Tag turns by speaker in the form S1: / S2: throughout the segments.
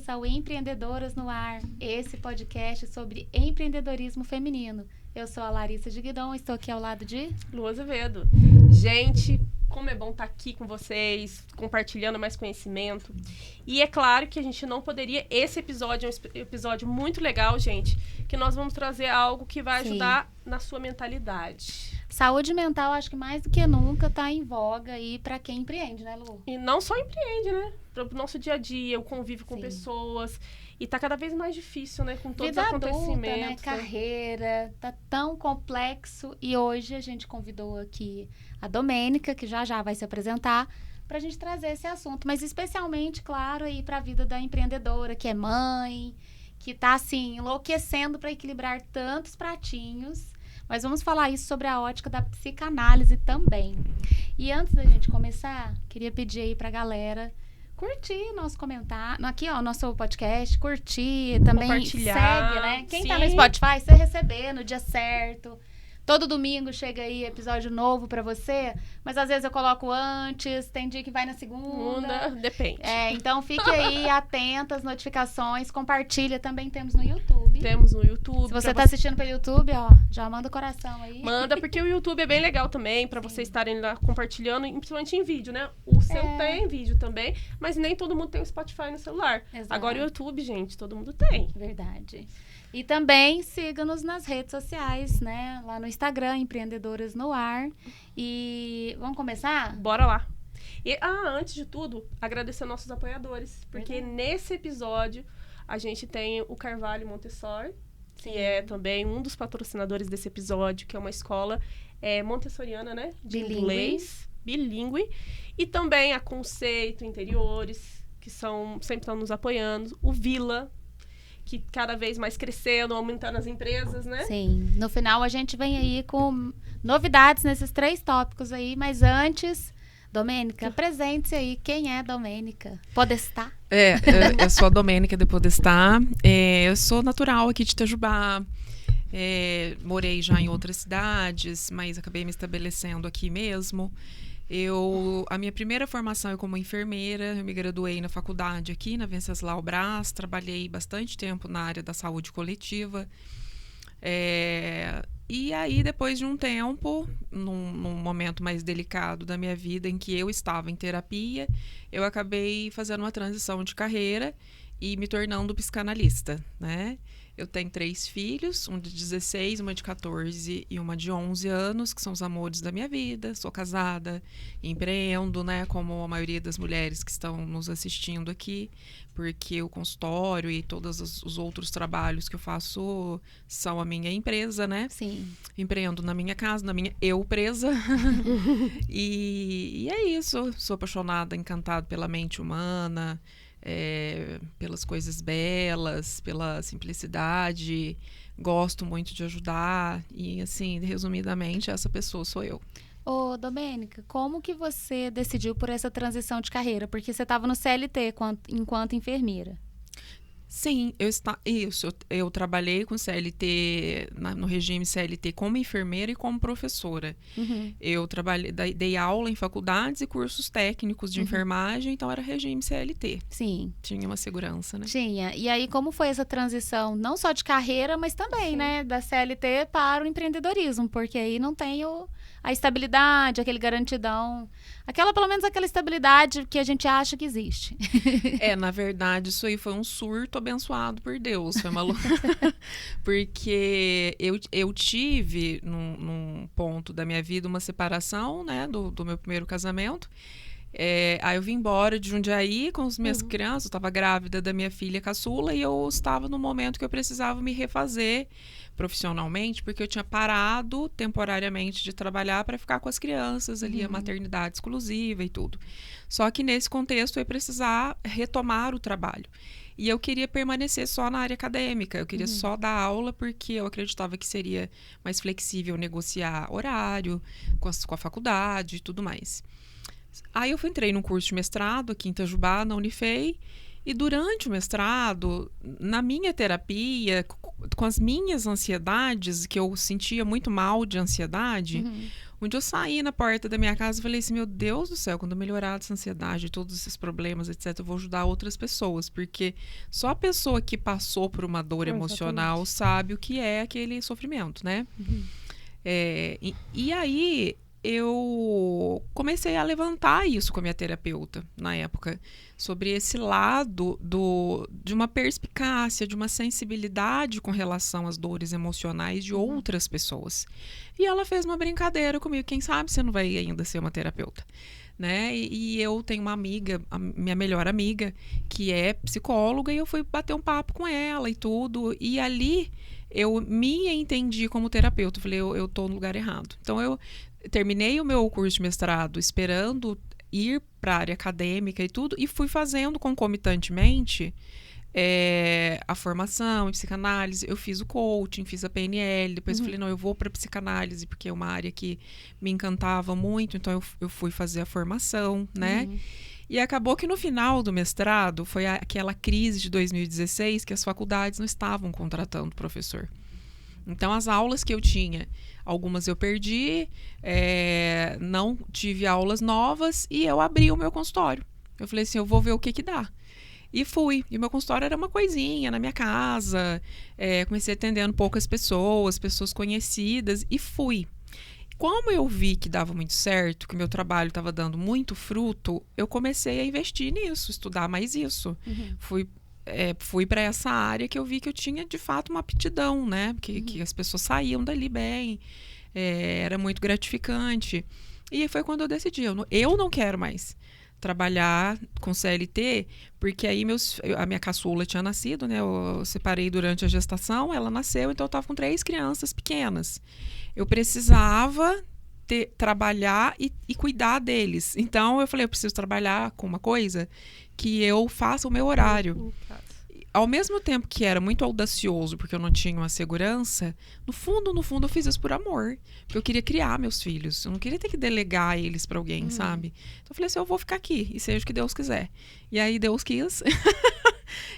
S1: começa o Empreendedoras no Ar, esse podcast sobre empreendedorismo feminino. Eu sou a Larissa de Guidon, estou aqui ao lado de
S2: Lu Azevedo. Gente, como é bom estar aqui com vocês, compartilhando mais conhecimento. E é claro que a gente não poderia... Esse episódio é um episódio muito legal, gente, que nós vamos trazer algo que vai ajudar na sua mentalidade.
S1: Saúde mental, acho que mais do que nunca está em voga aí para quem empreende, né, Lu?
S2: E não só empreende, né? Para o nosso dia a dia, o convívio com pessoas. E tá cada vez mais difícil, né? Com todos
S1: Vida
S2: os acontecimentos.
S1: Adulta, né? Carreira, tá tão complexo. E hoje a gente convidou aqui a Domênica, que já vai se apresentar, para a gente trazer esse assunto. Mas especialmente, claro, aí para a vida da empreendedora, que é mãe, que tá, assim, enlouquecendo para equilibrar tantos pratinhos. Mas vamos falar isso sobre a ótica da psicanálise também. E antes da gente começar, queria pedir aí pra galera curtir nosso comentário. Aqui, ó, nosso podcast, curtir, também
S2: compartilhar,
S1: segue, né? Quem
S2: sim.
S1: tá no Spotify, você receber no dia certo. Todo domingo chega aí episódio novo pra você, mas às vezes eu coloco antes, tem dia que vai na segunda.
S2: Depende.
S1: Então fique aí atenta às notificações, compartilha, também temos no YouTube.
S2: Temos no YouTube.
S1: Se você tá assistindo pelo YouTube, ó, já manda o coração aí.
S2: Manda, porque o YouTube é bem legal também, pra vocês estarem lá compartilhando, principalmente em vídeo, né? O seu tem vídeo também, mas nem todo mundo tem o Spotify no celular.
S1: Exato.
S2: Agora o YouTube, gente, todo mundo tem.
S1: Verdade. E também siga-nos nas redes sociais, né? Lá no Instagram, Empreendedoras no Ar. E vamos começar?
S2: Bora lá. E, antes de tudo, agradecer aos nossos apoiadores. Porque
S1: Verdade.
S2: nesse episódio, a gente tem o Carvalho Montessori, que é também um dos patrocinadores desse episódio, que é uma escola montessoriana, né? De inglês, bilíngue. E também a Conceito Interiores, que sempre estão nos apoiando. O Vila, que cada vez mais crescendo, aumentando as empresas, né?
S1: Sim. No final, a gente vem aí com novidades nesses 3 tópicos aí. Mas antes, Domênica, apresente-se aí. Quem é Domênica? Podestá?
S3: Eu sou a Domênica de Podestá. Eu sou natural aqui de Itajubá. Morei já em outras cidades, mas acabei me estabelecendo aqui mesmo. A minha primeira formação é como enfermeira. Eu me graduei na faculdade aqui, na Venceslau Braz. Trabalhei bastante tempo na área da saúde coletiva. E aí, depois de um tempo, num momento mais delicado da minha vida, em que eu estava em terapia, eu acabei fazendo uma transição de carreira e me tornando psicanalista, né? Eu tenho 3 filhos, um de 16, uma de 14 e uma de 11 anos, que são os amores da minha vida. Sou casada, empreendo, né, como a maioria das mulheres que estão nos assistindo aqui, porque o consultório e todos os outros trabalhos que eu faço são a minha empresa, né?
S1: Sim.
S3: Empreendo na minha casa, na minha eu-presa. E é isso. Sou apaixonada, encantada pela mente humana, pelas coisas belas, pela simplicidade, gosto muito de ajudar e, assim, resumidamente, essa pessoa sou eu.
S1: Ô, Domênica, como que você decidiu por essa transição de carreira? Porque você estava no CLT enquanto enfermeira.
S3: Sim, eu trabalhei com CLT, no regime CLT, como enfermeira e como professora.
S1: Uhum.
S3: Eu dei aula em faculdades e cursos técnicos de enfermagem, então era regime CLT.
S1: Sim.
S3: Tinha uma segurança, né?
S1: Tinha. E aí, como foi essa transição, não só de carreira, mas também, né, da CLT para o empreendedorismo? Porque aí não tem a estabilidade, aquele garantidão, pelo menos aquela estabilidade que a gente acha que existe.
S3: Na verdade, isso aí foi um surto abençoado por Deus, foi maluco. Porque eu tive, num ponto da minha vida, uma separação, né, do meu primeiro casamento. Aí eu vim embora de Jundiaí com as minhas crianças, eu estava grávida da minha filha caçula e eu estava no momento que eu precisava me refazer profissionalmente, porque eu tinha parado temporariamente de trabalhar para ficar com as crianças ali, a maternidade exclusiva e tudo. Só que nesse contexto eu ia precisar retomar o trabalho. E eu queria permanecer só na área acadêmica, eu queria só dar aula porque eu acreditava que seria mais flexível negociar horário com a faculdade e tudo mais. Aí eu entrei num curso de mestrado aqui em Itajubá, na Unifei, e durante o mestrado, na minha terapia, com as minhas ansiedades, que eu sentia muito mal de ansiedade, onde eu saí na porta da minha casa e falei assim, meu Deus do céu, quando eu melhorar essa ansiedade, todos esses problemas, etc, eu vou ajudar outras pessoas, porque só a pessoa que passou por uma dor emocional sabe o que é aquele sofrimento, né? E aí eu comecei a levantar isso com a minha terapeuta na época, sobre esse lado de uma perspicácia, de uma sensibilidade com relação às dores emocionais de outras pessoas. E ela fez uma brincadeira comigo, quem sabe você não vai ainda ser uma terapeuta, né? E eu tenho uma amiga, a minha melhor amiga, que é psicóloga, e eu fui bater um papo com ela e tudo, e ali eu me entendi como terapeuta. Eu falei, eu tô no lugar errado. Então eu terminei o meu curso de mestrado esperando ir para a área acadêmica e tudo, e fui fazendo concomitantemente a formação em psicanálise. Eu fiz o coaching, fiz a PNL, depois falei, não, eu vou para psicanálise, porque é uma área que me encantava muito, então eu fui fazer a formação, né? E acabou que no final do mestrado, foi aquela crise de 2016, que as faculdades não estavam contratando professor. Então, as aulas que eu tinha, algumas eu perdi, não tive aulas novas, e eu abri o meu consultório. Eu falei assim, eu vou ver o que dá. E fui. E o meu consultório era uma coisinha na minha casa, comecei atendendo poucas pessoas conhecidas, e fui. Como eu vi que dava muito certo, que o meu trabalho estava dando muito fruto, eu comecei a investir nisso, estudar mais isso. Fui para essa área que eu vi que eu tinha, de fato, uma aptidão, né? Que as pessoas saíam dali bem, era muito gratificante. E foi quando eu decidi, eu não quero mais trabalhar com CLT, porque aí a minha caçula tinha nascido, né? Eu separei durante a gestação, ela nasceu, então eu estava com 3 crianças pequenas. Eu precisava trabalhar e cuidar deles. Então eu falei, eu preciso trabalhar com uma coisa que eu faça o meu horário. Ao mesmo tempo que era muito audacioso, porque eu não tinha uma segurança, no fundo, eu fiz isso por amor. Porque eu queria criar meus filhos. Eu não queria ter que delegar eles para alguém, sabe? Então eu falei assim, eu vou ficar aqui, e seja o que Deus quiser. E aí Deus quis.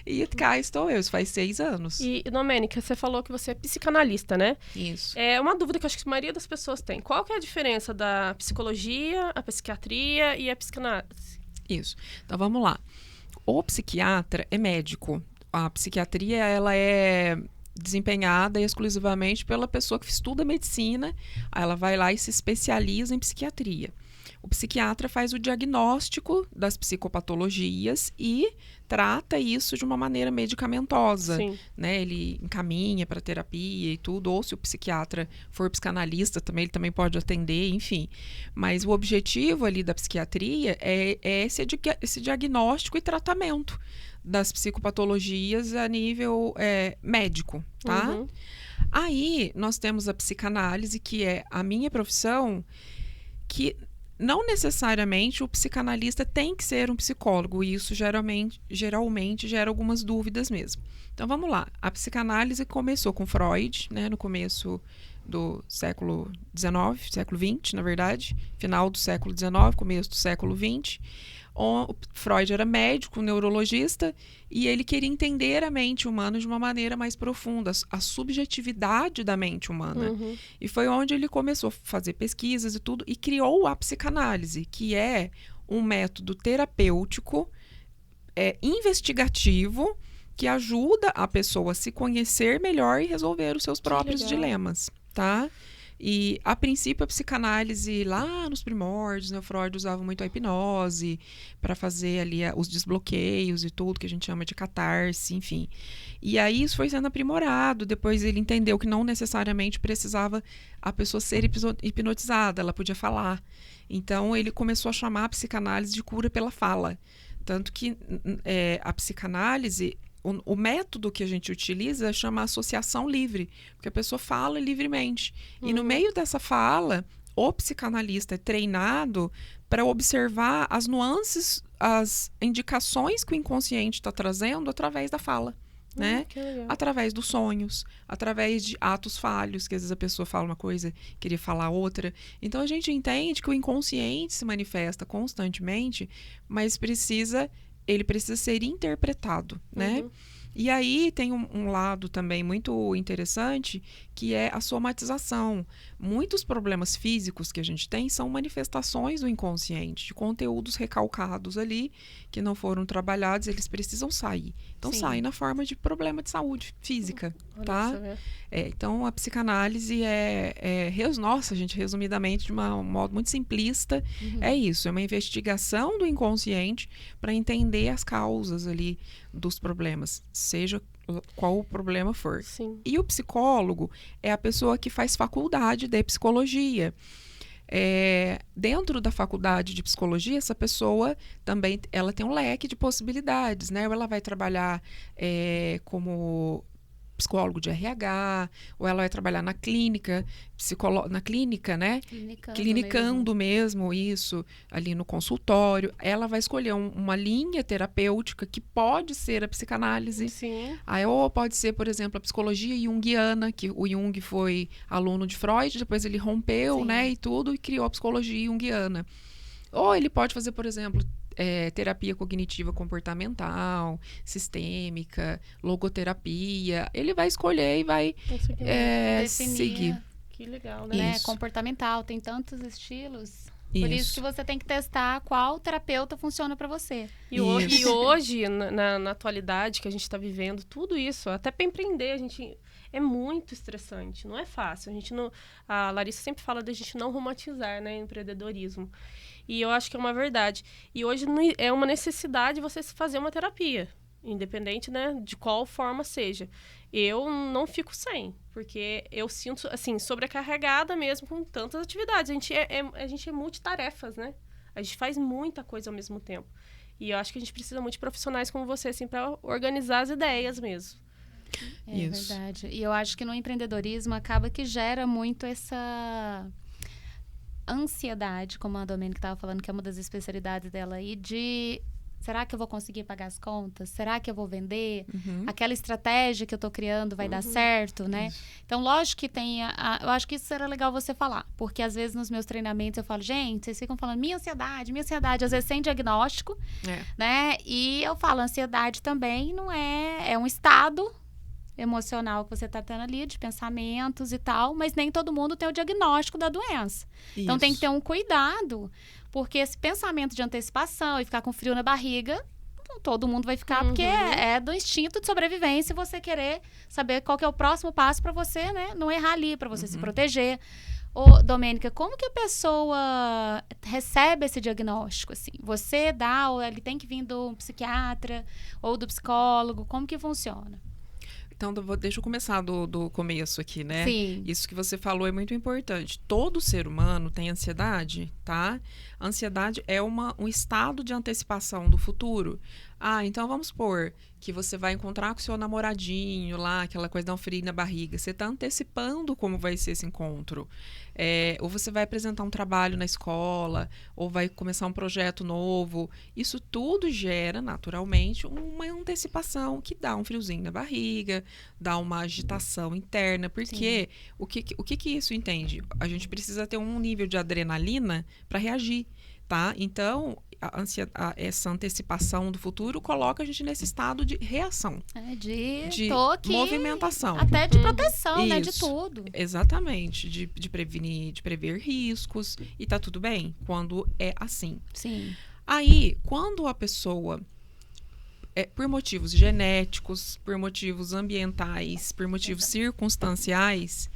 S3: E cá estou eu, isso faz 6 anos.
S2: E, Domênica, você falou que você é psicanalista, né?
S3: Isso.
S2: É uma dúvida que eu acho que a maioria das pessoas tem. Qual que é a diferença da psicologia, a psiquiatria e a psicanálise?
S3: Isso. Então, vamos lá. O psiquiatra é médico. A psiquiatria, ela é desempenhada exclusivamente pela pessoa que estuda medicina. Ela vai lá e se especializa em psiquiatria. O psiquiatra faz o diagnóstico das psicopatologias e trata isso de uma maneira medicamentosa, né? Ele encaminha para terapia e tudo, ou se o psiquiatra for psicanalista também, ele também pode atender, enfim. Mas o objetivo ali da psiquiatria é esse diagnóstico e tratamento das psicopatologias a nível médico, tá? Aí nós temos a psicanálise, que é a minha profissão, que não necessariamente o psicanalista tem que ser um psicólogo, e isso geralmente gera algumas dúvidas mesmo. Então vamos lá, a psicanálise começou com Freud, né, no começo do século XIX, século XX, na verdade, final do século XIX, começo do século XX. O Freud era médico, neurologista, e ele queria entender a mente humana de uma maneira mais profunda, a subjetividade da mente humana. E foi onde ele começou a fazer pesquisas e tudo, e criou a psicanálise, que é um método terapêutico, investigativo, que ajuda a pessoa a se conhecer melhor e resolver os seus próprios dilemas, tá? E, a princípio, a psicanálise, lá nos primórdios, né, o Freud usava muito a hipnose para fazer ali os desbloqueios e tudo, que a gente chama de catarse, enfim. E aí isso foi sendo aprimorado. Depois ele entendeu que não necessariamente precisava a pessoa ser hipnotizada, ela podia falar. Então, ele começou a chamar a psicanálise de cura pela fala. Tanto que a psicanálise... O método que a gente utiliza chama associação livre, porque a pessoa fala livremente. E no meio dessa fala, o psicanalista é treinado para observar as nuances, as indicações que o inconsciente está trazendo através da fala. Né? Através dos sonhos, através de atos falhos, que às vezes a pessoa fala uma coisa, queria falar outra. Então a gente entende que o inconsciente se manifesta constantemente, mas ele precisa ser interpretado, né? E aí tem um lado também muito interessante, que é a somatização. Muitos problemas físicos que a gente tem são manifestações do inconsciente, de conteúdos recalcados ali, que não foram trabalhados, eles precisam sair. Então, saem na forma de problema de saúde física, tá? Então, a psicanálise nossa, gente, resumidamente, de um modo muito simplista, é isso, é uma investigação do inconsciente para entender as causas ali dos problemas, seja qual o problema for.
S2: Sim.
S3: E o psicólogo é a pessoa que faz faculdade de psicologia. Dentro da faculdade de psicologia, essa pessoa também ela tem um leque de possibilidades, né? Ou ela vai trabalhar como psicólogo de RH, ou ela vai trabalhar na clínica, né? Clinicando mesmo isso, ali no consultório. Ela vai escolher uma linha terapêutica que pode ser a psicanálise.
S2: Sim.
S3: Aí, ou pode ser, por exemplo, a psicologia junguiana, que o Jung foi aluno de Freud, depois ele rompeu, né, e tudo, e criou a psicologia junguiana. Ou ele pode fazer, por exemplo, terapia cognitiva comportamental, sistêmica, logoterapia. Ele vai escolher e vai seguir.
S2: Que legal, né?
S1: Comportamental, tem tantos estilos. Por isso que você tem que testar qual terapeuta funciona para você.
S2: E hoje, na atualidade que a gente está vivendo, tudo isso, até para empreender, é muito estressante, não é fácil. A Larissa sempre fala da gente não romantizar, né, empreendedorismo. E eu acho que é uma verdade. E hoje é uma necessidade você fazer uma terapia, independente, né, de qual forma seja. Eu não fico sem, porque eu sinto, assim, sobrecarregada mesmo com tantas atividades. A gente é multitarefas, né? A gente faz muita coisa ao mesmo tempo. E eu acho que a gente precisa muito de profissionais como você, assim, para organizar as ideias mesmo.
S1: Verdade. E eu acho que no empreendedorismo acaba que gera muito essa ansiedade, como a Domênica estava falando, que é uma das especialidades dela aí, de será que eu vou conseguir pagar as contas? Será que eu vou vender? Aquela estratégia que eu estou criando vai dar certo, né? Isso. Então, lógico que eu acho que isso era legal você falar, porque às vezes nos meus treinamentos eu falo, gente, vocês ficam falando minha ansiedade, às vezes sem diagnóstico, né? E eu falo, ansiedade também não é um estado emocional que você está tendo ali, de pensamentos e tal, mas nem todo mundo tem o diagnóstico da doença. Isso. Então, tem que ter um cuidado, porque esse pensamento de antecipação e ficar com frio na barriga, todo mundo vai ficar, porque é do instinto de sobrevivência você querer saber qual que é o próximo passo para você, né, não errar ali, para você se proteger. Ô, Domênica, como que a pessoa recebe esse diagnóstico, assim? Você dá, ou ele tem que vir do psiquiatra ou do psicólogo? Como que funciona?
S3: Então, deixa eu começar do começo aqui, né?
S1: Sim.
S3: Isso que você falou é muito importante. Todo ser humano tem ansiedade, tá? A ansiedade é um estado de antecipação do futuro. Então vamos supor que você vai encontrar com o seu namoradinho lá, aquela coisa dá um frio na barriga. Você está antecipando como vai ser esse encontro. Ou você vai apresentar um trabalho na escola, ou vai começar um projeto novo. Isso tudo gera, naturalmente, uma antecipação que dá um friozinho na barriga, dá uma agitação interna. Porque o que isso entende? A gente precisa ter um nível de adrenalina para reagir, tá? Então, essa antecipação do futuro coloca a gente nesse estado de reação.
S1: De
S3: movimentação.
S1: Até de proteção, né? De tudo.
S3: Exatamente. De prevenir, de prever riscos. E tá tudo bem quando é assim.
S1: Sim.
S3: Aí, quando a pessoa, por motivos genéticos, por motivos ambientais, por motivos circunstanciais,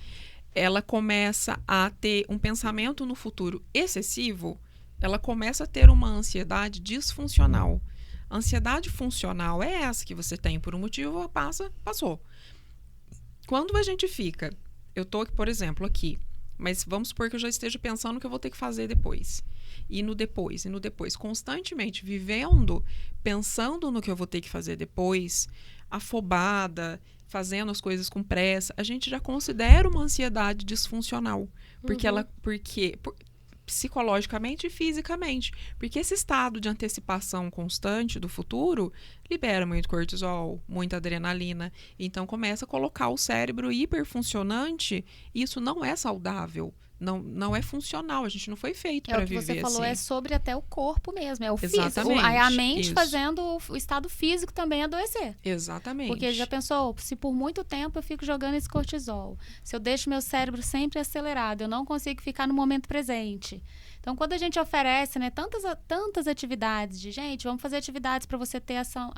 S3: ela começa a ter um pensamento no futuro excessivo, ela começa a ter uma ansiedade disfuncional. A ansiedade funcional é essa que você tem por um motivo, passou. Quando a gente fica, eu estou, por exemplo, aqui, mas vamos supor que eu já esteja pensando o que eu vou ter que fazer depois. E no depois, constantemente vivendo, pensando no que eu vou ter que fazer depois, afobada, fazendo as coisas com pressa, a gente já considera uma ansiedade disfuncional. Porque psicologicamente e fisicamente. Porque esse estado de antecipação constante do futuro libera muito cortisol, muita adrenalina. Então, começa a colocar o cérebro hiperfuncionante. Isso não é saudável. não é funcional. A gente não foi feito para viver assim.
S1: É o que você falou, é sobre até o corpo mesmo, é o físico.
S3: Exatamente,
S1: Aí a mente
S3: isso.
S1: fazendo o estado físico também adoecer.
S3: Exatamente.
S1: Porque já pensou, se por muito tempo eu fico jogando esse cortisol, se eu deixo meu cérebro sempre acelerado, eu não consigo ficar no momento presente. Então, quando a gente oferece, né, tantas atividades de, gente, vamos fazer atividades para você ter ação,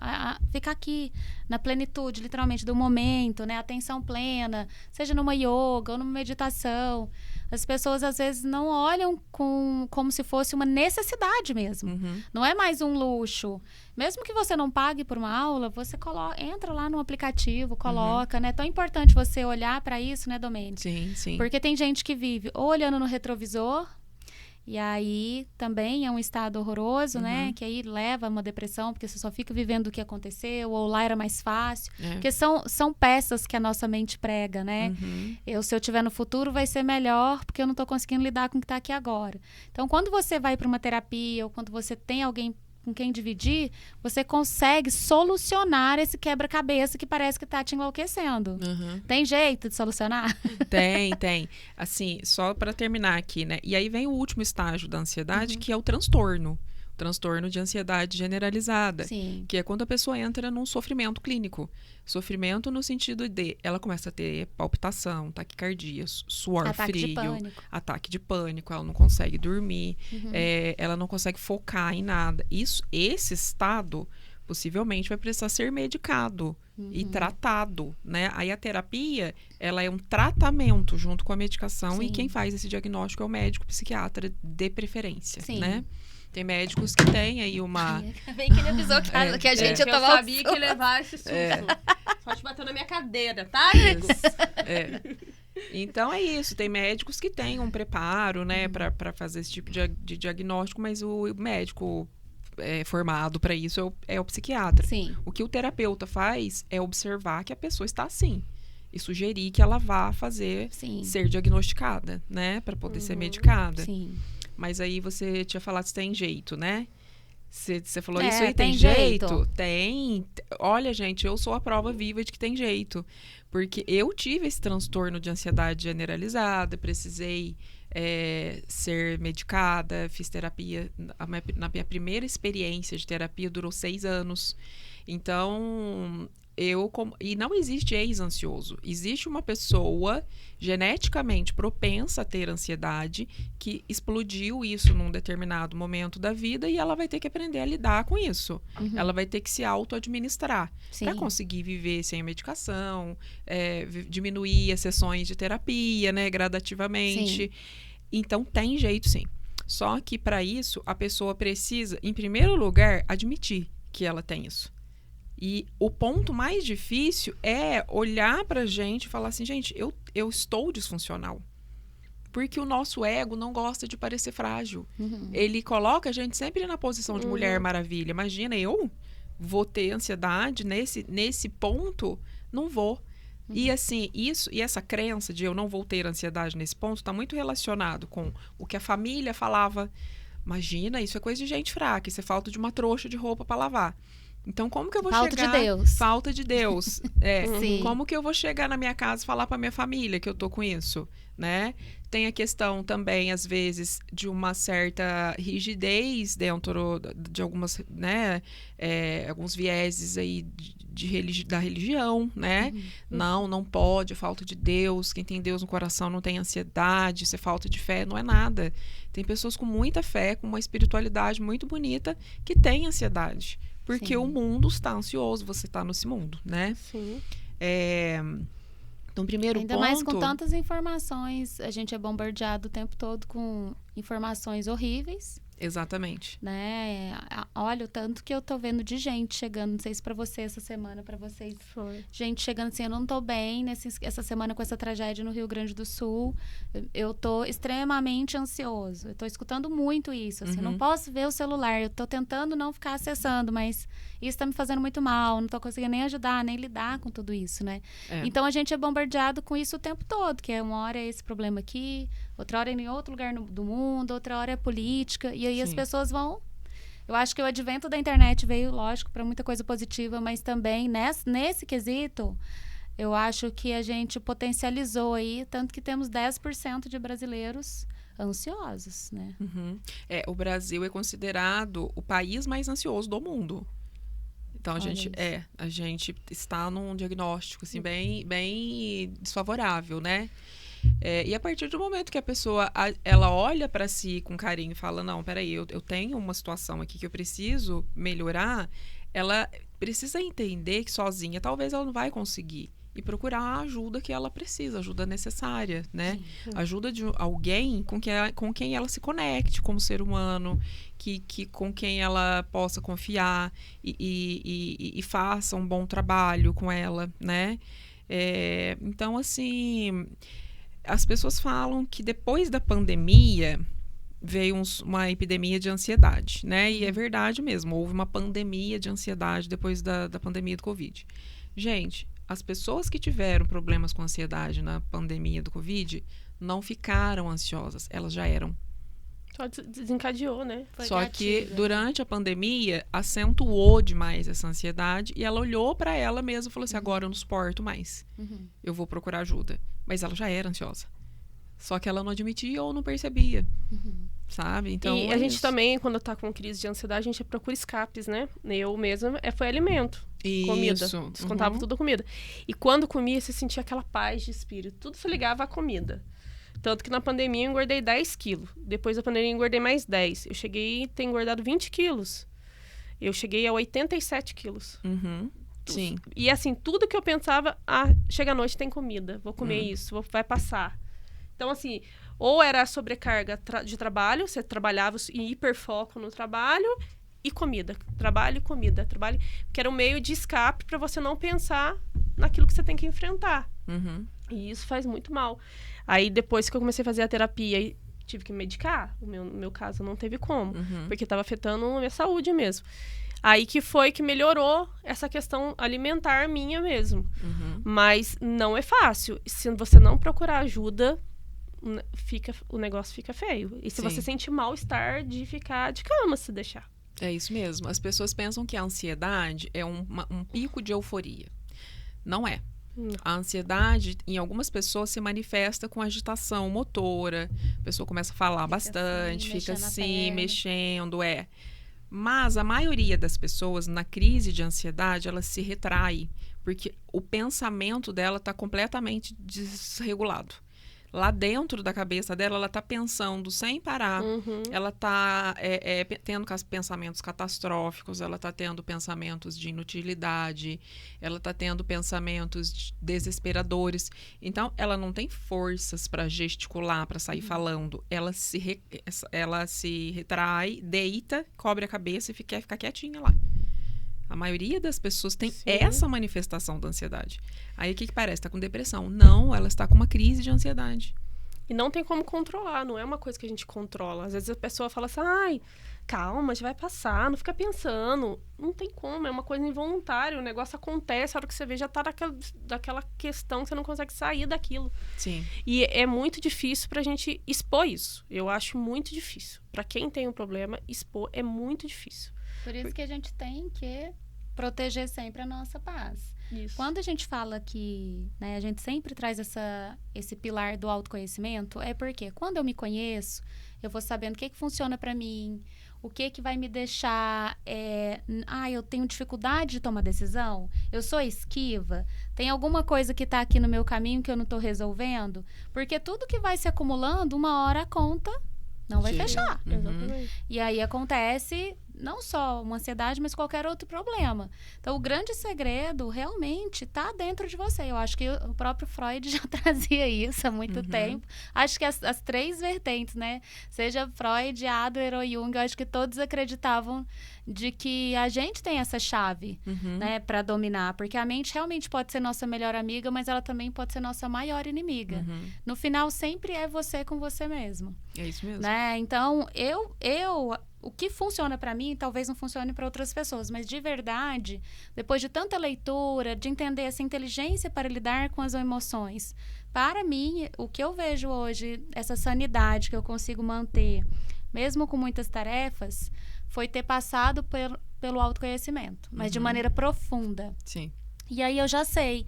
S1: ficar aqui na plenitude, literalmente, do momento, né, atenção plena, seja numa yoga ou numa meditação. As pessoas, às vezes, não olham como se fosse uma necessidade mesmo.
S3: Uhum.
S1: Não é mais um luxo. Mesmo que você não pague por uma aula, você entra lá no aplicativo, coloca, né? É tão importante você olhar para isso, né, Domênico?
S3: Sim, sim.
S1: Porque tem gente que vive ou olhando no retrovisor, e aí também é um estado horroroso, né? Que aí leva a uma depressão, porque você só fica vivendo o que aconteceu, ou lá era mais fácil. Porque são peças que a nossa mente prega, né? Se eu tiver no futuro, vai ser melhor, porque eu não estou conseguindo lidar com o que está aqui agora. Então, quando você vai para uma terapia, ou quando você tem alguém com quem dividir, você consegue solucionar esse quebra-cabeça que parece que está te enlouquecendo. Tem jeito de solucionar?
S3: Tem. Assim, só para terminar aqui, né? E aí vem o último estágio da ansiedade, que é o transtorno. Transtorno de ansiedade generalizada.
S1: Sim.
S3: Que é quando a pessoa entra num sofrimento clínico. Sofrimento no sentido de ela começa a ter palpitação, taquicardia, suor frio, ataque de pânico, ela não consegue dormir, ela não consegue focar em nada. Esse estado possivelmente vai precisar ser medicado e tratado, né? Aí a terapia, ela é um tratamento junto com a medicação. E quem faz esse diagnóstico é o médico psiquiatra de preferência, né? Tem médicos que têm aí uma...
S1: Bem que ele avisou que a gente
S2: eu sabia que ia levar esse susto. Só te bateu na minha cadeira, tá, amigo?
S3: Então é isso. Tem médicos que têm um preparo, né, para fazer esse tipo de diagnóstico, mas o médico formado para isso é o psiquiatra.
S1: Sim.
S3: O que o terapeuta faz é observar que a pessoa está assim e sugerir que ela vá ser diagnosticada, né, para poder ser medicada.
S1: Sim.
S3: Mas aí você tinha falado se tem jeito, né? Você falou isso aí,
S1: tem
S3: jeito? Tem. Olha, gente, eu sou a prova viva de que tem jeito. Porque eu tive esse transtorno de ansiedade generalizada, precisei ser medicada, fiz terapia. Na minha primeira experiência de terapia durou 6 anos. Então... E não existe ex-ansioso. Existe uma pessoa geneticamente propensa a ter ansiedade que explodiu isso num determinado momento da vida e ela vai ter que aprender a lidar com isso. Ela vai ter que se auto-administrar para conseguir viver sem medicação, diminuir as sessões de terapia, né, gradativamente. Então, tem jeito, sim. Só que, para isso, a pessoa precisa, em primeiro lugar, admitir que ela tem isso. E o ponto mais difícil é olhar pra gente e falar assim, gente, eu estou disfuncional. Porque o nosso ego não gosta de parecer frágil. Ele coloca a gente sempre na posição de mulher maravilha. Imagina, eu vou ter ansiedade nesse ponto? Não vou. E assim, essa crença de eu não vou ter ansiedade nesse ponto está muito relacionado com o que a família falava. Imagina, isso é coisa de gente fraca, isso é falta de uma trouxa de roupa para lavar. Então, como que eu vou chegar...
S1: Falta de Deus.
S3: Falta de Deus. Como que eu vou chegar na minha casa e falar para minha família que eu tô com isso, né? Tem a questão também, às vezes, de uma certa rigidez dentro de algumas, né? Alguns vieses aí da religião, né? Não pode, é falta de Deus. Quem tem Deus no coração não tem ansiedade, isso é falta de fé. Não é nada. Tem pessoas com muita fé, com uma espiritualidade muito bonita, que têm ansiedade. Porque o mundo está ansioso, você está nesse mundo, né?
S2: Sim.
S3: Então, primeiro
S1: Ainda
S3: ponto...
S1: mais com tantas informações, a gente é bombardeado o tempo todo com informações horríveis.
S3: Exatamente.
S1: Né? Olha o tanto que eu tô vendo de gente chegando, não sei se pra você essa semana, pra vocês.
S2: Foi.
S1: Gente chegando assim, eu não tô bem essa semana com essa tragédia no Rio Grande do Sul. Eu tô extremamente ansioso. Eu tô escutando muito isso, assim, não posso ver o celular, eu tô tentando não ficar acessando, mas isso tá me fazendo muito mal, não tô conseguindo nem ajudar, nem lidar com tudo isso, né? Então a gente é bombardeado com isso o tempo todo, que uma hora é esse problema aqui, outra hora é em outro lugar do mundo, outra hora é política, e aí as pessoas vão... Eu acho que o advento da internet veio, lógico, para muita coisa positiva, mas também nesse quesito, Eu acho que a gente potencializou aí, tanto que temos 10% de brasileiros ansiosos, né?
S3: Uhum. O Brasil é considerado o país mais ansioso do mundo. Então, a gente está num diagnóstico, assim, bem desfavorável, né? E a partir do momento que a pessoa, ela olha para si com carinho e fala, não, peraí, eu tenho uma situação aqui que eu preciso melhorar, ela precisa entender que sozinha talvez ela não vai conseguir. E procurar a ajuda que ela precisa, ajuda necessária, né?
S1: Sim.
S3: Ajuda de alguém com quem ela se conecte como ser humano, com quem ela possa confiar e faça um bom trabalho com ela, né? Então, assim, as pessoas falam que depois da pandemia veio uma epidemia de ansiedade, né? E é verdade mesmo, houve uma pandemia de ansiedade depois da pandemia do Covid. Gente, as pessoas que tiveram problemas com ansiedade na pandemia do Covid não ficaram ansiosas, elas já eram.
S2: Só desencadeou, né?
S3: Só que durante a pandemia acentuou demais essa ansiedade e ela olhou para ela mesma e falou assim, agora eu não suporto mais, eu vou procurar ajuda. Mas ela já era ansiosa. Só que ela não admitia ou não percebia, sabe? Então,
S2: e a gente também, quando tá com crise de ansiedade, a gente procura escapes, né? Eu mesma, foi alimento, comida. Descontava tudo a comida. E quando comia, você sentia aquela paz de espírito. Tudo se ligava à comida. Tanto que na pandemia eu engordei 10 quilos. Depois da pandemia eu engordei mais 10. Eu cheguei a ter engordado 20 quilos. Eu cheguei a 87 quilos.
S3: Sim.
S2: E assim, tudo que eu pensava, chega à noite tem comida, vou comer isso, vai passar. Então, assim, ou era a sobrecarga de trabalho, você trabalhava em hiperfoco no trabalho e comida. Trabalho e comida. Trabalho, que era um meio de escape para você não pensar naquilo que você tem que enfrentar. E isso faz muito mal. Aí, depois que eu comecei a fazer a terapia, tive que medicar. No meu caso, não teve como. Porque estava afetando a minha saúde mesmo. Aí que foi que melhorou essa questão alimentar minha mesmo. Mas não é fácil. Se você não procurar ajuda, o negócio fica feio. E se você sente mal-estar de ficar de cama, se deixar.
S3: É isso mesmo. As pessoas pensam que a ansiedade é um pico de euforia. Não é. A ansiedade, em algumas pessoas, se manifesta com agitação motora. A pessoa começa a falar bastante, fica assim, mexendo, Mas a maioria das pessoas, na crise de ansiedade, ela se retrai, porque o pensamento dela está completamente desregulado. Lá dentro da cabeça dela, ela está pensando sem parar, ela está tendo pensamentos catastróficos, ela está tendo pensamentos de inutilidade, ela está tendo pensamentos desesperadores. Então, ela não tem forças para gesticular, para sair falando. Ela se retrai, deita, cobre a cabeça e quer ficar quietinha lá. A maioria das pessoas tem essa manifestação da ansiedade. Aí o que parece? Está com depressão. Não, ela está com uma crise de ansiedade.
S2: E não tem como controlar, não é uma coisa que a gente controla. Às vezes a pessoa fala assim, ai, calma, já vai passar, não fica pensando. Não tem como, é uma coisa involuntária, o negócio acontece, a hora que você vê já tá daquela questão que você não consegue sair daquilo.
S3: Sim.
S2: E é muito difícil pra gente expor isso. Eu acho muito difícil. Pra quem tem um problema, expor é muito difícil.
S1: Por isso que a gente tem que proteger sempre a nossa paz.
S2: Isso.
S1: Quando a gente fala que, né, a gente sempre traz esse pilar do autoconhecimento, é porque quando eu me conheço, eu vou sabendo o que funciona para mim, o que vai me deixar... eu tenho dificuldade de tomar decisão? Eu sou esquiva? Tem alguma coisa que está aqui no meu caminho que eu não estou resolvendo? Porque tudo que vai se acumulando, uma hora a conta não vai fechar.
S2: Exatamente.
S1: E aí acontece não só uma ansiedade, mas qualquer outro problema. Então, o grande segredo realmente está dentro de você. Eu acho que o próprio Freud já trazia isso há muito tempo. Acho que as três vertentes, né? Seja Freud, Adler ou Jung, eu acho que todos acreditavam de que a gente tem essa chave, né, para dominar. Porque a mente realmente pode ser nossa melhor amiga, mas ela também pode ser nossa maior inimiga. No final, sempre é você com você mesmo.
S3: É isso mesmo.
S1: Né? Então, o que funciona para mim, talvez não funcione para outras pessoas, mas de verdade, depois de tanta leitura, de entender essa inteligência para lidar com as emoções, para mim, o que eu vejo hoje, essa sanidade que eu consigo manter, mesmo com muitas tarefas, foi ter passado pelo autoconhecimento, mas de maneira profunda.
S3: Sim.
S1: E aí eu já sei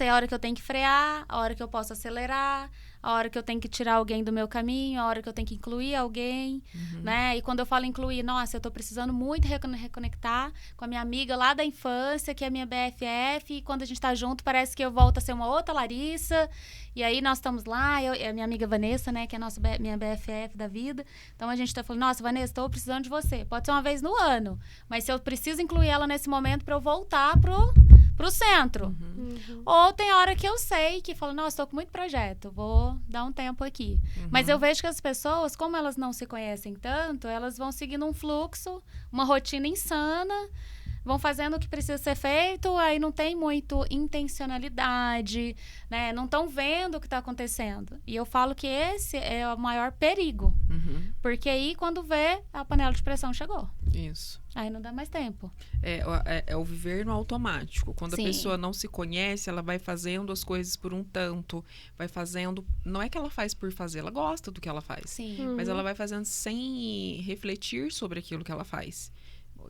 S1: a hora que eu tenho que frear, a hora que eu posso acelerar, a hora que eu tenho que tirar alguém do meu caminho, a hora que eu tenho que incluir alguém, né? E quando eu falo incluir, nossa, eu tô precisando muito reconectar com a minha amiga lá da infância, que é a minha BFF, e quando a gente tá junto, parece que eu volto a ser uma outra Larissa, e aí nós estamos lá, eu e a minha amiga Vanessa, né, que é minha BFF da vida, então a gente tá falando, nossa, Vanessa, tô precisando de você, pode ser uma vez no ano, mas se eu preciso incluir ela nesse momento pra eu voltar pro centro. Ou tem hora que eu sei que falo, nossa, tô com muito projeto, vou dar um tempo aqui. Mas eu vejo que as pessoas, como elas não se conhecem tanto, elas vão seguindo um fluxo, uma rotina insana, vão fazendo o que precisa ser feito, aí não tem muito intencionalidade, né? Não estão vendo o que está acontecendo. E eu falo que esse é o maior perigo. Porque aí, quando vê, a panela de pressão chegou.
S3: Isso.
S1: Aí não dá mais tempo.
S3: É o viver no automático. Quando
S1: Sim.
S3: a pessoa não se conhece, ela vai fazendo as coisas por um tanto. Vai fazendo... Não é que ela faz por fazer, ela gosta do que ela faz.
S1: Sim.
S3: Mas ela vai fazendo sem refletir sobre aquilo que ela faz.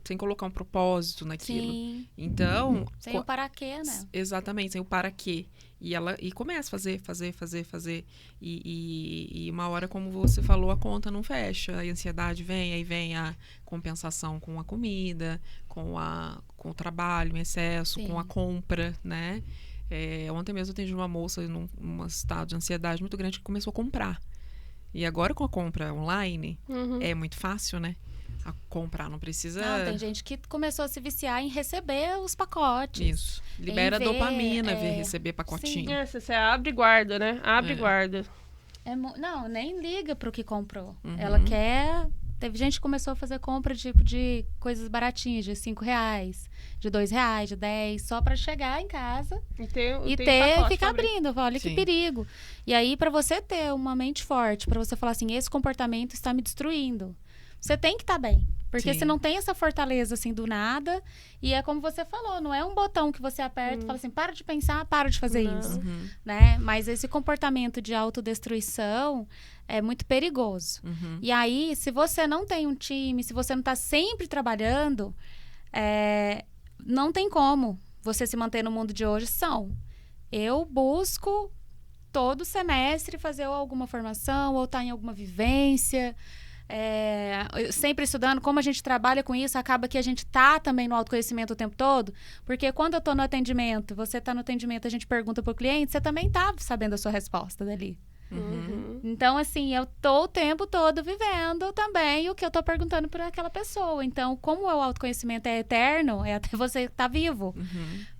S3: Sem colocar um propósito naquilo.
S1: Sim.
S3: Então...
S1: Sem o para quê, né?
S3: Exatamente, sem o para quê. E começa a fazer. E uma hora, como você falou, a conta não fecha. A ansiedade vem, aí vem a compensação com a comida, com o trabalho em excesso,
S1: Sim.
S3: com a compra, né? Ontem mesmo eu atendi uma moça num estado de ansiedade muito grande que começou a comprar. E agora com a compra online, é muito fácil, né? A comprar, não precisa...
S1: Não, tem gente que começou a se viciar em receber os pacotes.
S3: Isso. Libera dopamina ver receber pacotinho.
S2: Sim. Você abre e guarda, né? Abre e guarda.
S1: Não, nem liga pro que comprou. Ela quer... Teve gente que começou a fazer compra tipo de coisas baratinhas, de R$5, de R$2, de 10, só pra chegar em casa e ficar abrindo. Olha que perigo. E aí, pra você ter uma mente forte, pra você falar assim, esse comportamento está me destruindo. Você tem que estar bem. Porque você não tem essa fortaleza, assim, do nada. E é como você falou, não é um botão que você aperta e fala assim, para de pensar, para de fazer isso. Né? Mas esse comportamento de autodestruição é muito perigoso. E aí, se você não tem um time, se você não está sempre trabalhando, não tem como você se manter no mundo de hoje. Eu busco todo semestre fazer alguma formação ou estar em alguma vivência... sempre estudando, como a gente trabalha com isso, acaba que a gente tá também no autoconhecimento o tempo todo, porque quando eu tô no atendimento, você tá no atendimento, a gente pergunta pro cliente, você também tá sabendo a sua resposta dali. Então, assim, eu tô o tempo todo vivendo também o que eu tô perguntando para aquela pessoa. Então, como o autoconhecimento é eterno, é até você estar vivo.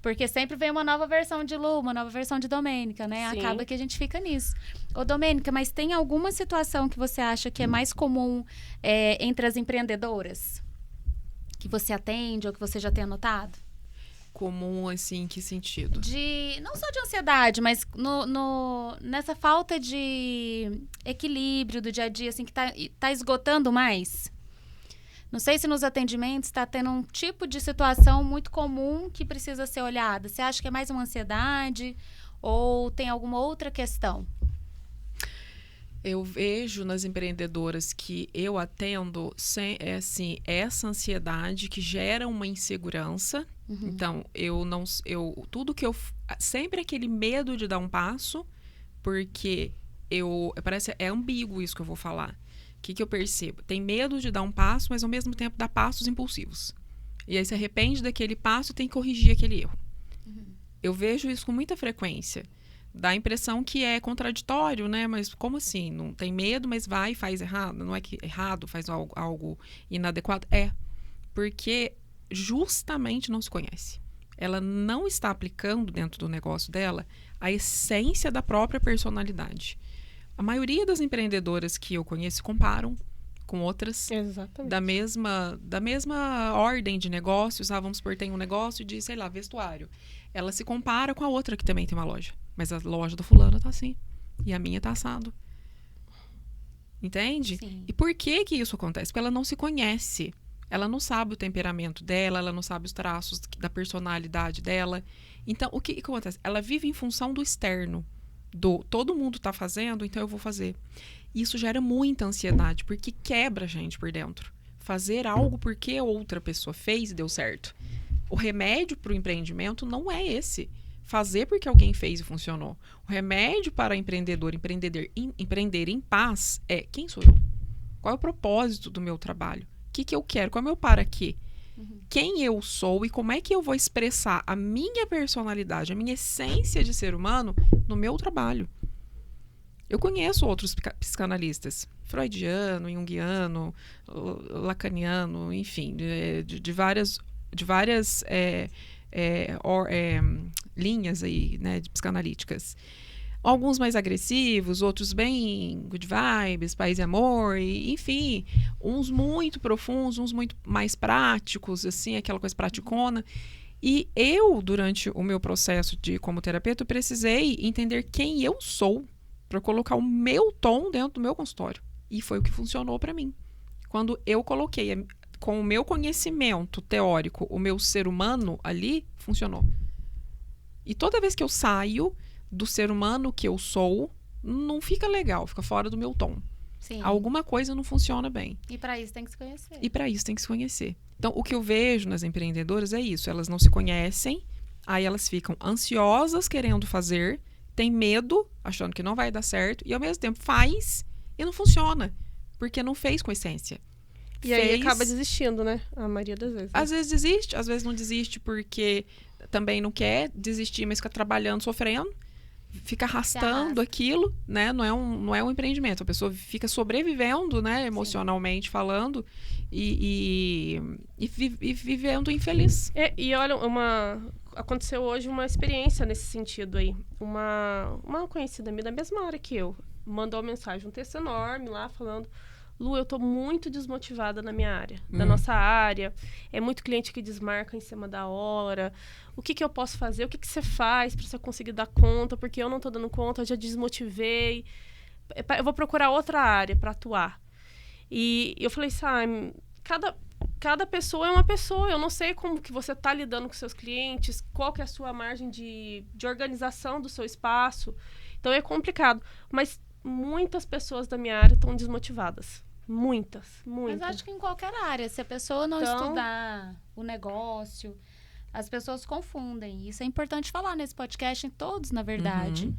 S1: Porque sempre vem uma nova versão de Lu, uma nova versão de Domênica, né?
S2: Sim.
S1: Acaba que a gente fica nisso. Ô, Domênica, mas tem alguma situação que você acha que é mais comum entre as empreendedoras? Que você atende ou que você já tenha notado?
S3: Comum, assim, em que sentido?
S1: Não só de ansiedade, mas nessa falta de equilíbrio do dia a dia, assim, que tá esgotando mais. Não sei se nos atendimentos está tendo um tipo de situação muito comum que precisa ser olhada. Você acha que é mais uma ansiedade ou tem alguma outra questão?
S3: Eu vejo nas empreendedoras que eu atendo, essa ansiedade que gera uma insegurança. Então, tudo que eu... Sempre aquele medo de dar um passo, porque parece ambíguo isso que eu vou falar. O que eu percebo? Tem medo de dar um passo, mas ao mesmo tempo dá passos impulsivos. E aí se arrepende daquele passo e tem que corrigir aquele erro. Eu vejo isso com muita frequência. Dá a impressão que é contraditório, né? Mas como assim? Não tem medo, mas vai e faz errado. Não é que errado faz algo inadequado? Porque justamente não se conhece. Ela não está aplicando dentro do negócio dela a essência da própria personalidade. A maioria das empreendedoras que eu conheço se comparam com outras da mesma ordem de negócios. Vamos supor, tem um negócio de, sei lá, vestuário. Ela se compara com a outra que também tem uma loja. Mas a loja da fulana tá assim. E a minha tá assado. Entende?
S1: Sim.
S3: E por que isso acontece? Porque ela não se conhece. Ela não sabe o temperamento dela, ela não sabe os traços da personalidade dela. Então, o que acontece? Ela vive em função do externo. Todo mundo tá fazendo, então eu vou fazer. Isso gera muita ansiedade, porque quebra a gente por dentro. Fazer algo porque outra pessoa fez e deu certo. O remédio para o empreendimento não é esse. Fazer porque alguém fez e funcionou. O remédio para empreender em paz é quem sou eu? Qual é o propósito do meu trabalho? O que eu quero? Qual é o meu para quê? Quem eu sou e como é que eu vou expressar a minha personalidade, a minha essência de ser humano no meu trabalho. Eu conheço outros psicanalistas, freudiano, junguiano, lacaniano, enfim, de várias linhas aí, né, de psicanalíticas. Alguns mais agressivos, outros bem good vibes, paz e amor, enfim, uns muito profundos, uns muito mais práticos, assim, aquela coisa praticona. E eu, durante o meu processo como terapeuta, eu precisei entender quem eu sou para colocar o meu tom dentro do meu consultório. E foi o que funcionou para mim. Quando eu coloquei com o meu conhecimento teórico, o meu ser humano ali, funcionou. E toda vez que eu saio do ser humano que eu sou, não fica legal, fica fora do meu tom.
S1: Sim.
S3: Alguma coisa não funciona bem.
S1: E para isso tem que se conhecer.
S3: Então, o que eu vejo nas empreendedoras é isso. Elas não se conhecem, aí elas ficam ansiosas querendo fazer, tem medo, achando que não vai dar certo, e ao mesmo tempo faz e não funciona, porque não fez com essência.
S2: E aí acaba desistindo, né? A maioria das vezes. Né?
S3: Às vezes desiste, às vezes não desiste porque também não quer desistir, mas fica trabalhando, sofrendo. Fica arrastando aquilo, né? Não é um empreendimento. A pessoa fica sobrevivendo, né? Emocionalmente falando e vivendo infeliz.
S2: E olha, aconteceu hoje uma experiência nesse sentido aí. Uma conhecida minha da mesma área que eu mandou uma mensagem, um texto enorme lá falando: Lu, eu tô muito desmotivada na minha área, na nossa área. É muito cliente que desmarca em cima da hora. O que eu posso fazer? O que você faz para você conseguir dar conta? Porque eu não tô dando conta, eu já desmotivei. Eu vou procurar outra área para atuar. E eu falei, Simon, cada pessoa é uma pessoa. Eu não sei como que você tá lidando com seus clientes, qual que é a sua margem de organização do seu espaço. Então é complicado. Mas muitas pessoas da minha área estão desmotivadas. Muitas.
S1: Mas acho que em qualquer área, se a pessoa não estudar o negócio, as pessoas confundem. Isso é importante falar nesse podcast, em todos, na verdade.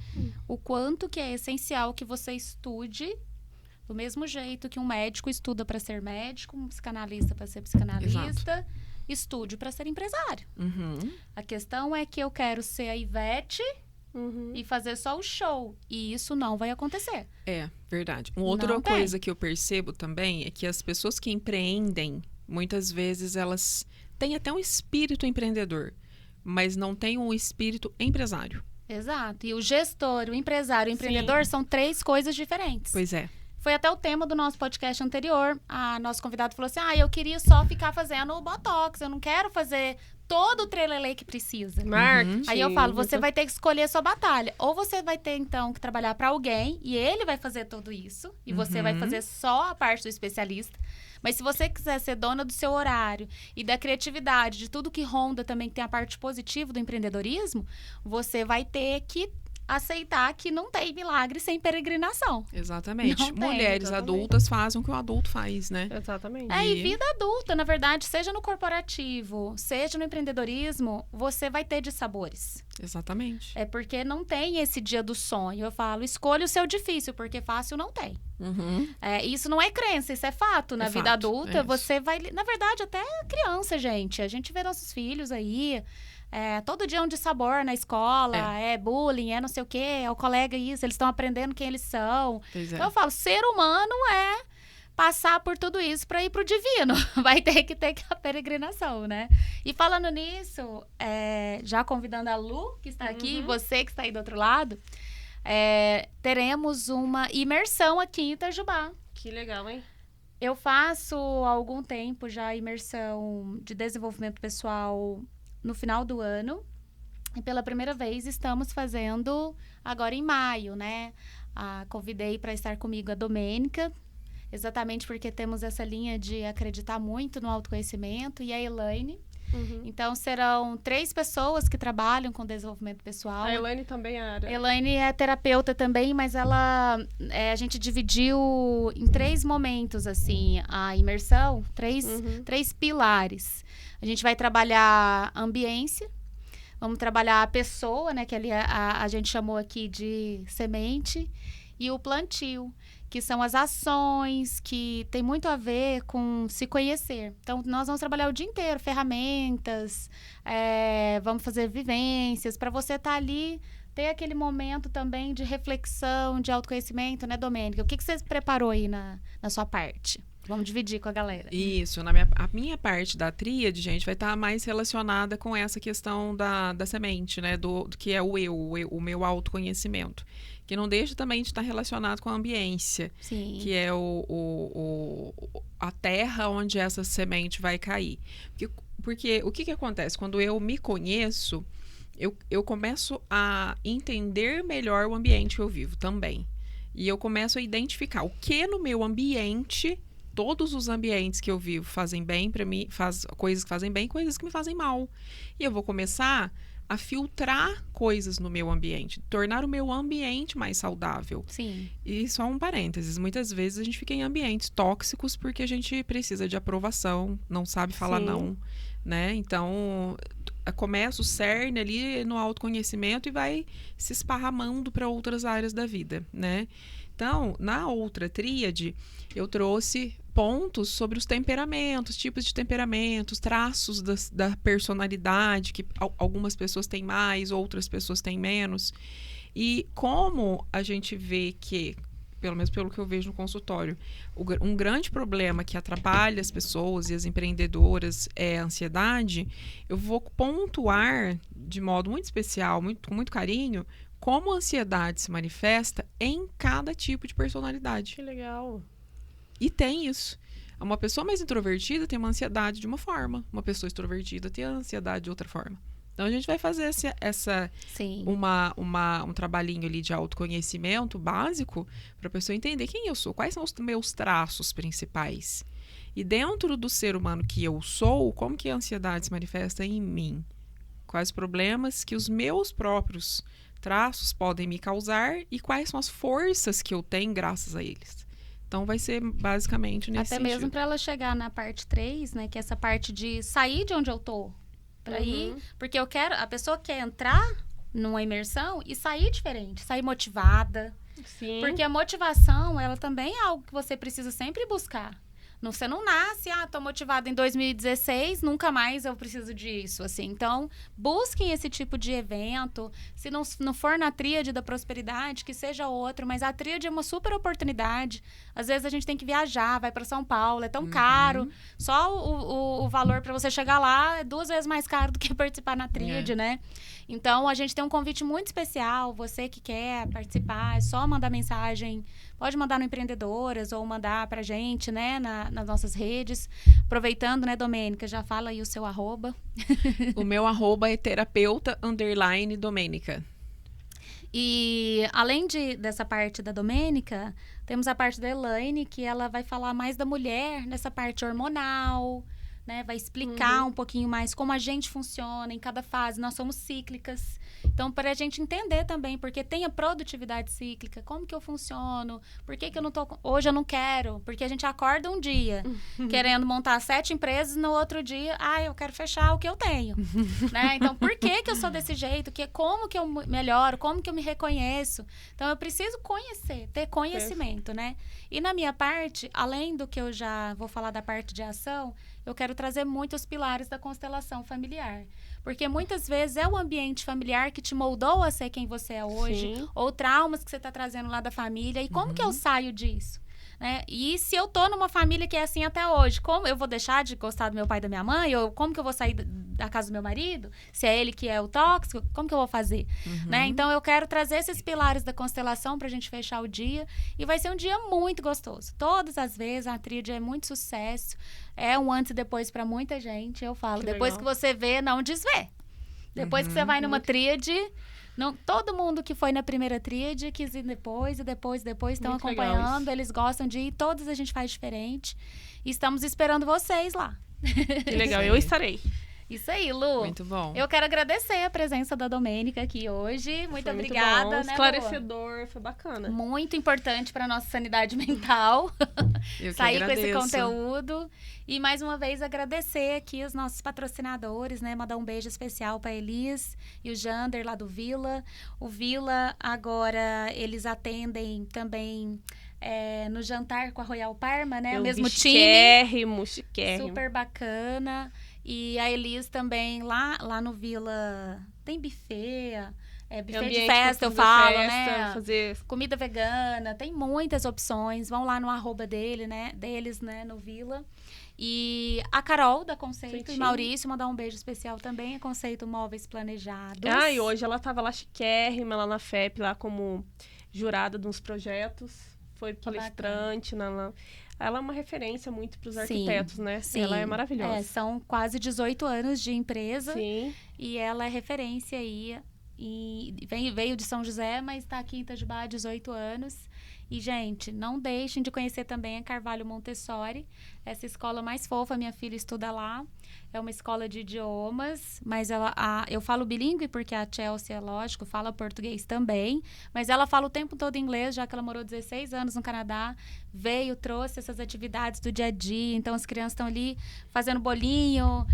S1: O quanto que é essencial que você estude do mesmo jeito que um médico estuda para ser médico, um psicanalista para ser psicanalista, estude para ser empresário. A questão é que eu quero ser a Ivete e fazer só o show. E isso não vai acontecer.
S3: É, verdade. Uma outra coisa que eu percebo também é que as pessoas que empreendem, muitas vezes elas têm até um espírito empreendedor, mas não têm um espírito empresário.
S1: Exato. E o gestor, o empresário, o empreendedor são 3 coisas diferentes.
S3: Pois é.
S1: Foi até o tema do nosso podcast anterior. A nosso convidado falou assim, eu queria só ficar fazendo o Botox, eu não quero fazer todo o trelelê que precisa.
S2: Marketing.
S1: Aí eu falo, você vai ter que escolher a sua batalha. Ou você vai ter, então, que trabalhar para alguém e ele vai fazer tudo isso. E você vai fazer só a parte do especialista. Mas se você quiser ser dona do seu horário e da criatividade, de tudo que ronda também, que tem a parte positiva do empreendedorismo, você vai ter que aceitar que não tem milagre sem peregrinação.
S3: Exatamente. Mulheres adultas fazem o que o adulto faz, né?
S2: Exatamente.
S1: E vida adulta, na verdade, seja no corporativo, seja no empreendedorismo, você vai ter dissabores.
S3: Exatamente.
S1: É porque não tem esse dia do sonho. Eu falo, escolha o seu difícil, porque fácil não tem. Isso não é crença, isso é fato. Na vida adulta, você vai... Na verdade, até criança, gente. A gente vê nossos filhos aí... todo dia é um dissabor na escola, é bullying, é não sei o quê, é o colega isso, eles estão aprendendo quem eles são. Então eu falo, ser humano é passar por tudo isso para ir pro divino. Vai ter a peregrinação, né? E falando nisso, já convidando a Lu, que está aqui, e você que está aí do outro lado, teremos uma imersão aqui em Itajubá.
S2: Que legal, hein?
S1: Eu faço há algum tempo já imersão de desenvolvimento pessoal no final do ano. E pela primeira vez estamos fazendo agora em maio, né? Convidei para estar comigo a Domênica, exatamente porque temos essa linha de acreditar muito no autoconhecimento, e a Elaine. Então, serão 3 pessoas que trabalham com desenvolvimento pessoal.
S2: A Elaine também é
S1: Elaine é terapeuta também, mas ela a gente dividiu em 3 momentos, assim, a imersão, 3 pilares. A gente vai trabalhar a ambiência, vamos trabalhar a pessoa, né, que ali a gente chamou aqui de semente, e o plantio, que são as ações, que tem muito a ver com se conhecer. Então, nós vamos trabalhar o dia inteiro, ferramentas, vamos fazer vivências, para você estar ali, ter aquele momento também de reflexão, de autoconhecimento, né, Domênica? O que você preparou aí na sua parte? Vamos dividir com a galera.
S3: Isso, a minha parte da tríade, gente, vai estar mais relacionada com essa questão da semente, né? Do que é o meu autoconhecimento. Que não deixa também de estar relacionado com a ambiência.
S1: Sim.
S3: Que é a terra onde essa semente vai cair. Porque o que acontece? Quando eu me conheço, eu começo a entender melhor o ambiente que eu vivo também. E eu começo a identificar o que no meu ambiente... Todos os ambientes que eu vivo fazem bem para mim, coisas que fazem bem, coisas que me fazem mal. E eu vou começar a filtrar coisas no meu ambiente, tornar o meu ambiente mais saudável.
S1: Sim.
S3: E só um parênteses, muitas vezes a gente fica em ambientes tóxicos porque a gente precisa de aprovação, não sabe falar não, né? Então, começa o cerne ali no autoconhecimento e vai se esparramando para outras áreas da vida, né? Então, na outra tríade, eu trouxe pontos sobre os temperamentos, tipos de temperamentos, traços da personalidade, que algumas pessoas têm mais, outras pessoas têm menos. E como a gente vê que, pelo menos pelo que eu vejo no consultório, um grande problema que atrapalha as pessoas e as empreendedoras é a ansiedade, eu vou pontuar de modo muito especial, com muito carinho, como a ansiedade se manifesta em cada tipo de personalidade.
S2: Que legal.
S3: E tem isso. Uma pessoa mais introvertida tem uma ansiedade de uma forma. Uma pessoa extrovertida tem a ansiedade de outra forma. Então, a gente vai fazer um trabalhinho ali de autoconhecimento básico para a pessoa entender quem eu sou, quais são os meus traços principais. E dentro do ser humano que eu sou, como que a ansiedade se manifesta em mim? Quais problemas que os meus próprios traços podem me causar e quais são as forças que eu tenho graças a eles. Então, vai ser basicamente nesse sentido.
S1: Até mesmo para ela chegar na parte 3, né? Que é essa parte de sair de onde eu tô. Para ir... Porque a pessoa quer entrar numa imersão e sair diferente. Sair motivada.
S2: Sim.
S1: Porque a motivação, ela também é algo que você precisa sempre buscar. Você não nasce, tô motivada em 2016, nunca mais eu preciso disso, assim. Então, busquem esse tipo de evento. Se não for na tríade da prosperidade, que seja outro, mas a tríade é uma super oportunidade. Às vezes a gente tem que viajar, vai para São Paulo, é tão caro. Só o valor para você chegar lá é 2 vezes mais caro do que participar na tríade, né? Então, a gente tem um convite muito especial. Você que quer participar, é só mandar mensagem. Pode mandar no Empreendedoras ou mandar pra gente, né, nas nossas redes. Aproveitando, né, Domênica, já fala aí o seu arroba.
S3: O meu arroba é terapeuta_Domênica.
S1: E além dessa parte da Domênica, temos a parte da Elaine, que ela vai falar mais da mulher nessa parte hormonal, né? Vai explicar um pouquinho mais como a gente funciona em cada fase. Nós somos cíclicas. Então, para a gente entender também, porque tem a produtividade cíclica, como que eu funciono, por que eu não tô... Hoje eu não quero, porque a gente acorda um dia querendo montar 7 empresas, no outro dia, eu quero fechar o que eu tenho, né? Então, por que eu sou desse jeito? Como que eu melhoro? Como que eu me reconheço? Então, eu preciso conhecer, ter conhecimento, né? E na minha parte, além do que eu já vou falar da parte de ação, eu quero trazer muito os pilares da constelação familiar. Porque muitas vezes é o ambiente familiar que te moldou a ser quem você é hoje, ou traumas que você está trazendo lá da família. E como que eu saio disso? Né? E se eu tô numa família que é assim até hoje, como eu vou deixar de gostar do meu pai e da minha mãe? Ou como que eu vou sair da casa do meu marido? Se é ele que é o tóxico, como que eu vou fazer? Né? Então, eu quero trazer esses pilares da constelação pra gente fechar o dia. E vai ser um dia muito gostoso. Todas as vezes, a tríade é muito sucesso. É um antes e depois pra muita gente, eu falo.
S2: Que
S1: depois
S2: legal.
S1: que você vê, não desvê. Depois que você vai numa tríade... Não, todo mundo que foi na primeira tríade quis ir depois estão
S2: Muito
S1: acompanhando, eles gostam de ir, todas a gente faz diferente. E estamos esperando vocês lá.
S2: Que legal, eu estarei.
S1: Isso aí, Lu.
S3: Muito bom.
S1: Eu quero agradecer a presença da Domênica aqui hoje. Muito
S2: Foi
S1: obrigada,
S2: bom.
S1: né,
S2: Esclarecedor,
S1: Lu?
S2: foi bacana.
S1: Muito importante para nossa sanidade mental.
S3: Eu que
S1: Sair com esse
S3: agradeço.
S1: conteúdo. E mais uma vez agradecer aqui os nossos patrocinadores, né? Mandar um beijo especial para Elis e o Jander lá do Vila. O Vila agora eles atendem também no jantar com a Royal Parma, né? O mesmo time.
S2: Chiquérrimo.
S1: Super bacana. E a Elis também lá no Vila tem buffet. Buffet de festa, eu falo, né?
S2: Fazer...
S1: Comida vegana, tem muitas opções. Vão lá no @ deles, né, no Vila. E a Carol, da Conceito, e Maurício, mandar um beijo especial também, a Conceito Móveis Planejados.
S2: E hoje ela tava lá chiquérrima, lá na FEP, lá como jurada de uns projetos. Foi palestrante. Ela é uma referência muito para os arquitetos, né?
S1: Sim.
S2: Ela é maravilhosa.
S1: São quase 18 anos de empresa.
S2: Sim.
S1: E ela é referência aí. E veio de São José, mas está aqui em Itajubá há 18 anos. E, gente, não deixem de conhecer também a Carvalho Montessori, essa escola mais fofa. Minha filha estuda lá. É uma escola de idiomas, mas eu falo bilíngue porque a Chelsea, lógico, fala português também, mas ela fala o tempo todo inglês, já que ela morou 16 anos no Canadá, trouxe essas atividades do dia a dia, então as crianças estão ali fazendo bolinho,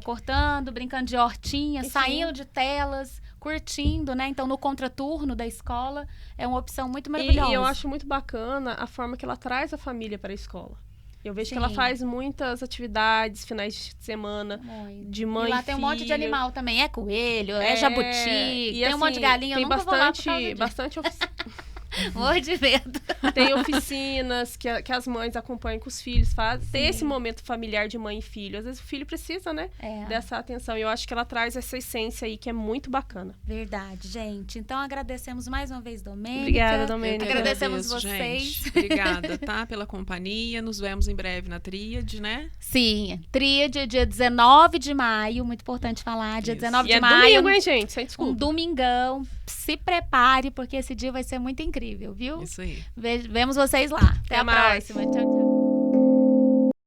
S1: cortando, brincando de hortinha, saindo de telas, curtindo, né? Então, no contraturno da escola, é uma opção muito maravilhosa.
S2: E eu acho muito bacana a forma que ela traz a família para a escola. Eu vejo que ela faz muitas atividades, finais de semana, de mãe e
S1: lá tem um monte de animal também. É coelho, é jabuti, tem um monte de galinha.
S2: Tem
S1: eu nunca vou lá por causa
S2: bastante
S1: morro de medo.
S2: Tem oficinas que as mães acompanham com os filhos, tem esse momento familiar de mãe e filho. Às vezes o filho precisa, né, dessa atenção. E eu acho que ela traz essa essência aí que é muito bacana.
S1: Verdade, gente. Então agradecemos mais uma vez, Domênica.
S2: Obrigada, Domênica.
S1: Agradecemos vocês.
S3: Gente. Obrigada, tá? Pela companhia. Nos vemos em breve na Tríade, né?
S1: Sim, Tríade, dia 19 de maio. Muito importante falar, dia 19 de maio.
S2: É domingo, hein, gente? Sem desculpa.
S1: Um domingão. Se prepare, porque esse dia vai ser muito incrível, viu?
S3: Isso aí.
S1: Vemos vocês lá. Até a próxima. Tchau, tchau.